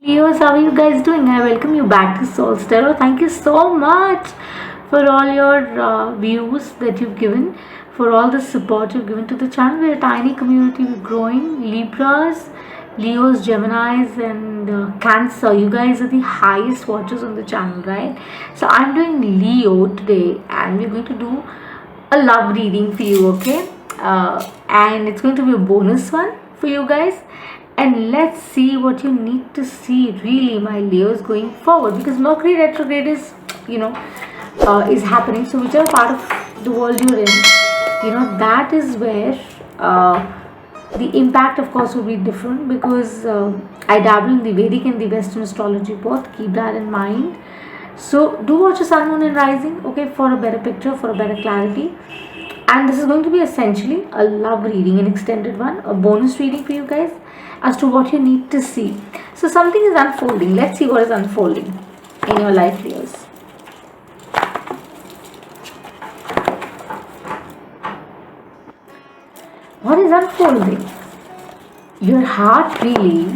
Viewers, how are you guys doing? I welcome you back to Soul Stereo. Thank you so much for all your views that you've given, for all the support you've given to the channel. We're a tiny community, we're growing. Libras, Leos, Geminis, and Cancer. You guys are the highest watchers on the channel, right? So I'm doing Leo today, and we're going to do a love reading for you, okay? And it's going to be a bonus one for you guys, and let's see what you need to see really, my Leos, going forward, because Mercury retrograde is is happening. So whichever part of the world you're in, that is where the impact of course will be different, because I dabble in the Vedic and the Western astrology both. Keep that in mind. So do watch your sun, moon and rising, okay, for a better picture, for a better clarity. And this is going to be essentially a love reading, an extended one, a bonus reading for you guys as to what you need to see. So something is unfolding. Let's see what is unfolding in your life, Leos. What is unfolding? Your heart really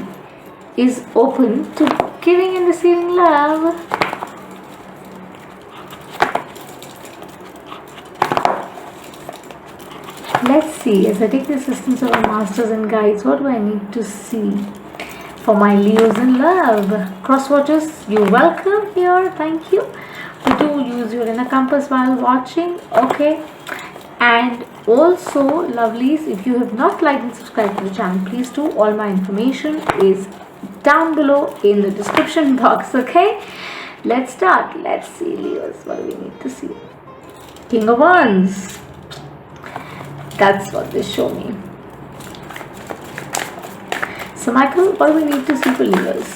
is open to giving and receiving love. Let's see, as I take the assistance of our masters and guides, what do I need to see for my Leos in love? Cross watchers, you're welcome here. Thank you. We do use your inner compass while watching, okay? And also, lovelies, if you have not liked and subscribed to the channel, please do. All my information is down below in the description box, okay? Let's start. Let's see, Leos, what do we need to see? King of Wands. That's what they show me. So Michael, what do we need to see for Leos?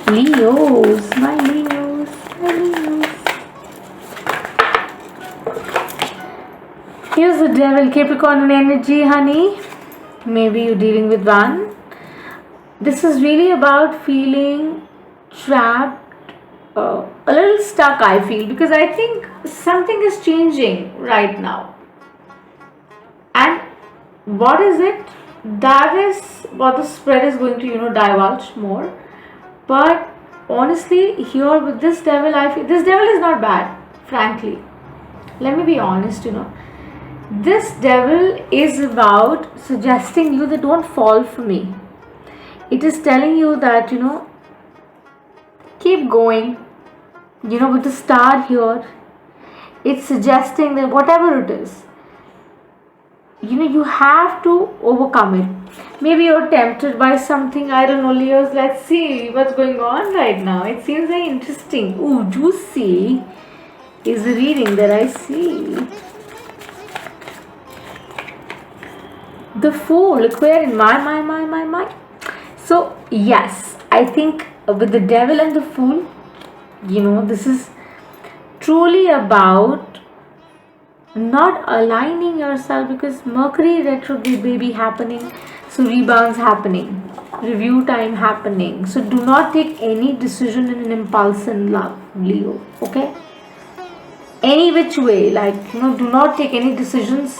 Leos, my Leos, my Leos. Here's the devil, Capricorn energy, honey. Maybe you're dealing with one. This is really about feeling trapped, a little stuck, I feel, because I think something is changing right now. And what is it? That is what the spread is going to divulge more. But honestly, here with this devil, I feel this devil is not bad, frankly. Let me be honest, this devil is about suggesting you that don't fall for me. It is telling you that keep going. With the star here, it's suggesting that whatever it is, you have to overcome it. Maybe you're tempted by something, I don't know, Leos. Let's see what's going on right now. It seems very interesting. Ooh, juicy is the reading that I see. The Fool, where in my. So yes, I think with the devil and the Fool, this is truly about not aligning yourself, because Mercury retrograde baby happening, so rebounds happening, review time happening. So do not take any decision in an impulse in love, Leo, okay? Any which way, do not take any decisions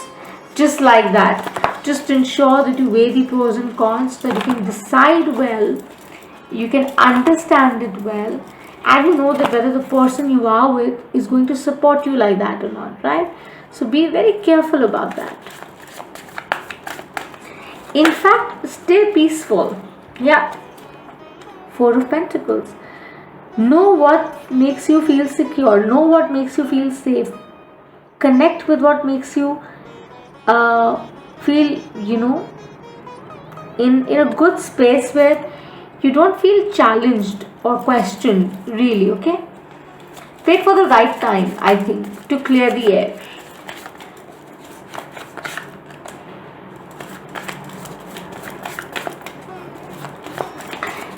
just like that. Just ensure that you weigh the pros and cons, so that you can decide well, you can understand it well, and you know that whether the person you are with is going to support you like that or not, right? So be very careful about that. In fact, stay peaceful. Yeah. Four of Pentacles. Know what makes you feel secure. Know what makes you feel safe. Connect with what makes you feel, in a good space where you don't feel challenged or questioned, really, okay? Wait for the right time, I think, to clear the air.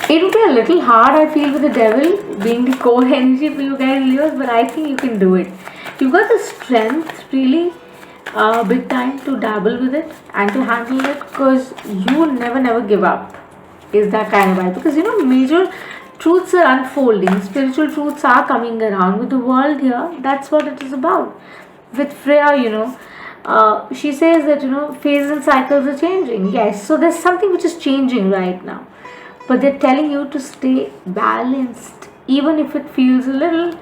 It will be a little hard, I feel, with the devil being the core energy for you guys, Leos, but I think you can do it. You've got the strength, really, big time, to dabble with it and to handle it, because you never give up. Is that kind of vibe, because major truths are unfolding, spiritual truths are coming around with the world here. That's what it is about. With Freya, She says that phases and cycles are changing. Yes, so there's something which is changing right now, but they're telling you to stay balanced, even if it feels a little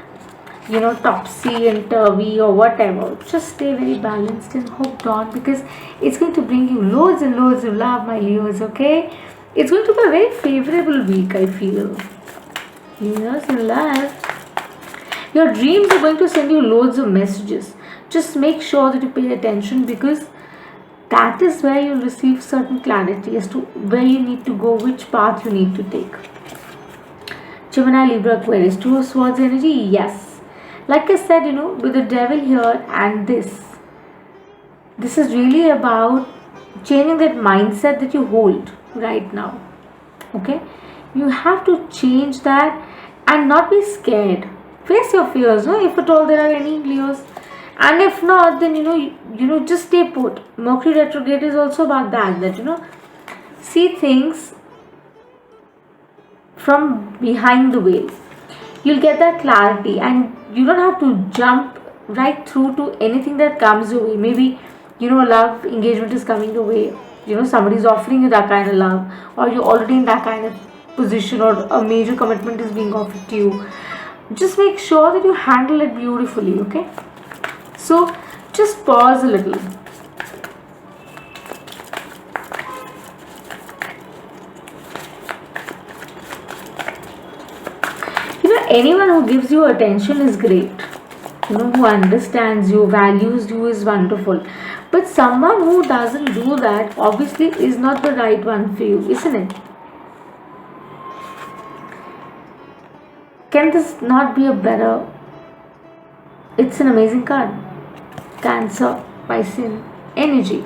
topsy and turvy or whatever. Just stay very balanced and hooked on, because it's going to bring you loads and loads of love, my Leos. Okay, it's going to be a very favorable week, I feel. Leos in love. Your dreams are going to send you loads of messages. Just make sure that you pay attention, because that is where you'll receive certain clarity as to where you need to go, which path you need to take. Gemini, Libra, Aquarius, Two of Swords energy. Yes, like I said, with the devil here and this is really about changing that mindset that you hold right now. Okay, you have to change that and not be scared. Face your fears, no? If at all there are any, Leos. And if not, then just stay put. Mercury retrograde is also about that see things from behind the veil. You'll get that clarity, and you don't have to jump right through to anything that comes your way. Maybe a love engagement is coming your way. Somebody's offering you that kind of love, or you're already in that kind of position, or a major commitment is being offered to you. Just make sure that you handle it beautifully. Okay, so just pause a little. Anyone who gives you attention is great. Who understands you, values you is wonderful. But someone who doesn't do that obviously is not the right one for you, isn't it? Can this not be a better? It's an amazing card. Cancer, Piscean energy.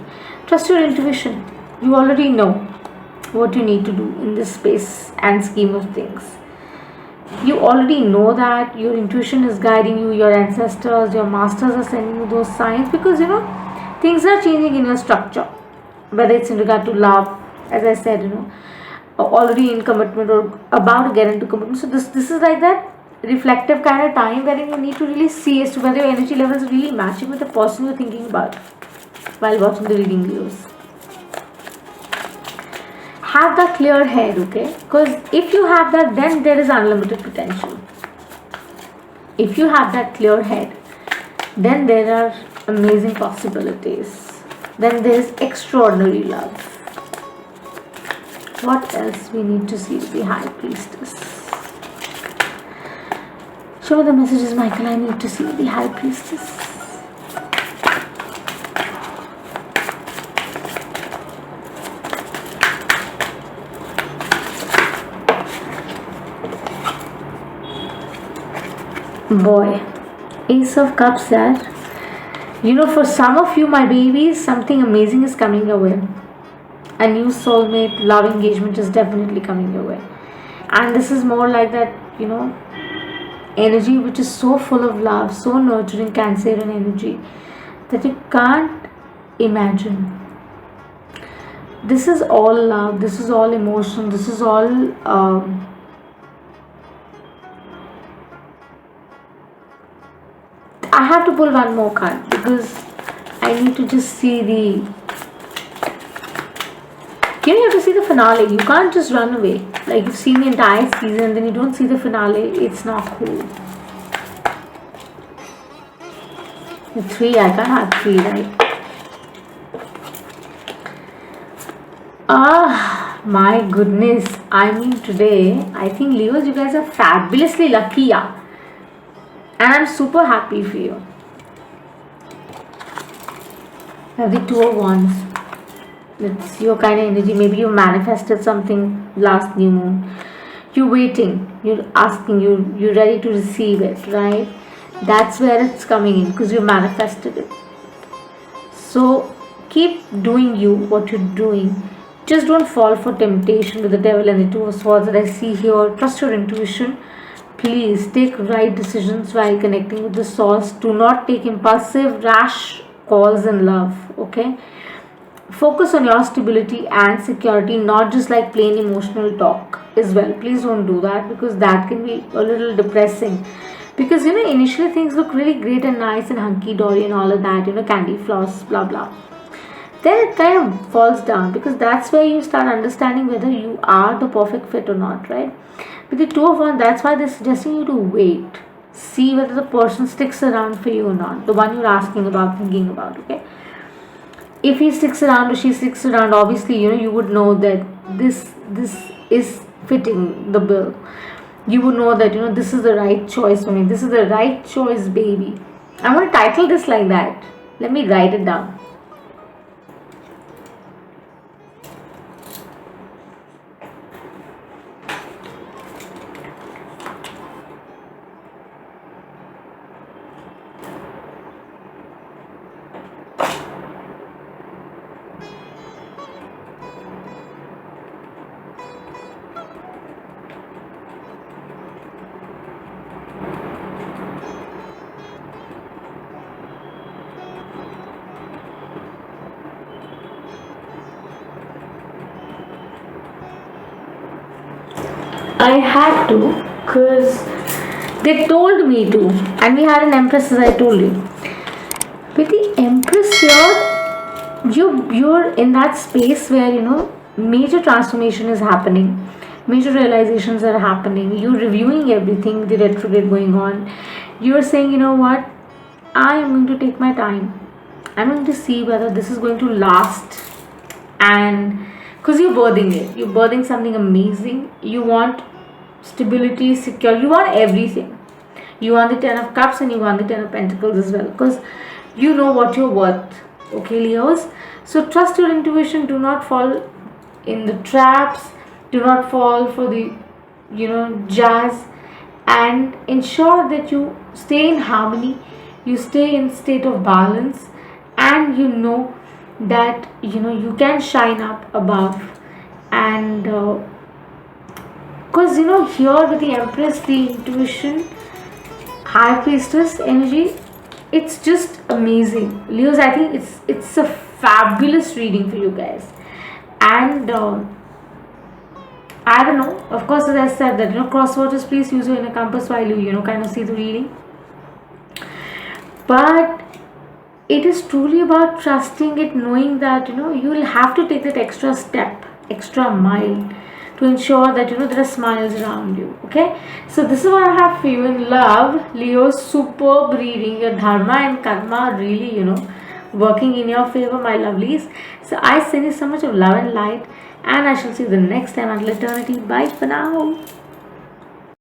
Trust your intuition. You already know what you need to do in this space and scheme of things. You already know that your intuition is guiding you, your ancestors, your masters are sending you those signs, because things are changing in your structure, whether it's in regard to love, as I said, already in commitment or about to get into commitment. So this is like that reflective kind of time wherein you need to really see as to whether your energy levels are really matching with the person you're thinking about while watching the reading videos. Have that clear head, okay? Because if you have that, then there is unlimited potential. If you have that clear head, then there are amazing possibilities. Then there is extraordinary love. What else we need to see with the High Priestess? Show me the messages, Michael. I need to see the High Priestess. Boy, Ace of Cups there. For some of you, my babies, something amazing is coming your way. A new soulmate, love engagement is definitely coming your way. And this is more like that, energy which is so full of love, so nurturing, Cancerian energy, that you can't imagine. This is all love, this is all emotion, this is all I have to pull one more card because I need to just see the. You have to see the finale. You can't just run away. Like you've seen the entire season and then you don't see the finale. It's not cool. The 3, I can't have 3, right? My goodness. I mean, today, I think Leos, you guys are fabulously lucky, yeah. And I'm super happy for you. You have the 2 of Wands. It's your kind of energy. Maybe you manifested something last new moon. You're waiting. You're asking. You're ready to receive it, right? That's where it's coming in because you manifested it. So keep doing you, what you're doing. Just don't fall for temptation with the devil and the 2 of Swords that I see here. Trust your intuition. Please take right decisions while connecting with the source. Do not take impulsive, rash calls in love. Okay? Focus on your stability and security, not just like plain emotional talk as well. Please don't do that because that can be a little depressing. Because initially things look really great and nice and hunky dory and all of that, candy floss, blah blah. Then it kind of falls down, because that's where you start understanding whether you are the perfect fit or not, right? With the 2 of 1, that's why they're suggesting you to wait, see whether the person sticks around for you or not, the one you're asking about, thinking about. Okay, if he sticks around or she sticks around, obviously you would know that this is fitting the bill. You would know that this is the right choice for me, this is the right choice, baby. I'm going to title this like that. Let me write it down. I had to, because they told me to, and we had an empress, as I told you. With the empress here, you're in that space where major transformation is happening, major realizations are happening. You're reviewing everything, the retrograde going on. You're saying, what, I am going to take my time. I'm going to see whether this is going to last, and because you're birthing something amazing. You want stability, secure, you want everything. You want the 10 of cups and you want the 10 of pentacles as well, because you know what you're worth. Okay, Leos, so trust your intuition. Do not fall in the traps, do not fall for the jazz, and ensure that you stay in harmony, you stay in state of balance, and that you can shine up above. And because here with the empress, the intuition, high priestess energy, it's just amazing, Leos. I think it's a fabulous reading for you guys. And I don't know, of course, as I said that cross waters, please use your inner compass while you kind of see the reading. But it is truly about trusting it, knowing that you will have to take that extra step, extra mile, to ensure that there are smiles around you. Okay, so this is what I have for you in love, Leo. Superb reading. Your dharma and karma are really working in your favor, my lovelies. So I send you so much of love and light, and I shall see you the next time. Until eternity, bye for now.